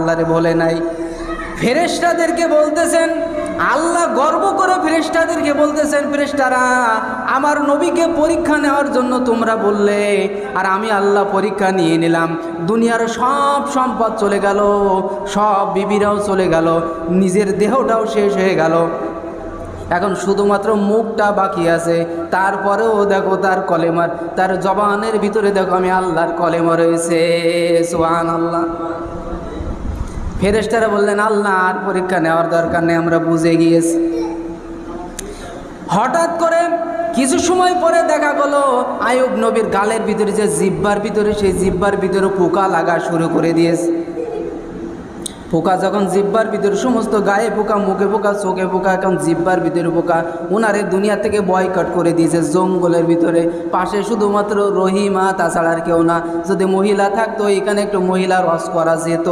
আল্লাহরে বলে নাই। ফেরেশতাদেরকে বলতেছেন, আল্লাহ গর্ব করে ফেরেশতাদেরকে বলতেছেন, ফেরেশতারা আমার নবীকে পরীক্ষা নেওয়ার জন্য তোমরা বললে, আর আমি আল্লাহ পরীক্ষা নিয়ে নিলাম। দুনিয়ার সব সম্পদ চলে গেল, সব বিবিরাও চলে গেল, নিজের দেহটাও শেষ হয়ে গেল, এখন শুধুমাত্র মুখটা বাকি আছে। তারপরেও দেখো তার কলেমার, তার জবানের ভিতরে দেখো আমি আল্লাহর কলেমা রয়েছে। সুবহানাল্লাহ। ফেরেশতারা বললেন, আল্লাহ আর পরীক্ষা নেওয়ার দরকার নেই, আমরা বুঝে গিয়েছি। হঠাৎ করে কিছু সময় পরে দেখা গেল আইয়ুব নবীর গালের ভিতরে যে জিহ্বার ভিতরে, সেই জিহ্বার ভিতরে পোকা লাগা শুরু করে দিয়েছে। পোকা যখন জিহ্বার ভিতরে, সমস্ত গায়ে পোকা, মুখে পোকা, চোখে পোকা, এখন জিহ্বার ভিতরে পোকা, ওনারে দুনিয়া থেকে বয়কট করে দিয়েছে জঙ্গলের ভিতরে। পাশে শুধুমাত্র রহিমা, তাছাড়া আর কেউ না। যদি মহিলা থাকতো এখানে একটু মহিলার রস করা যেত।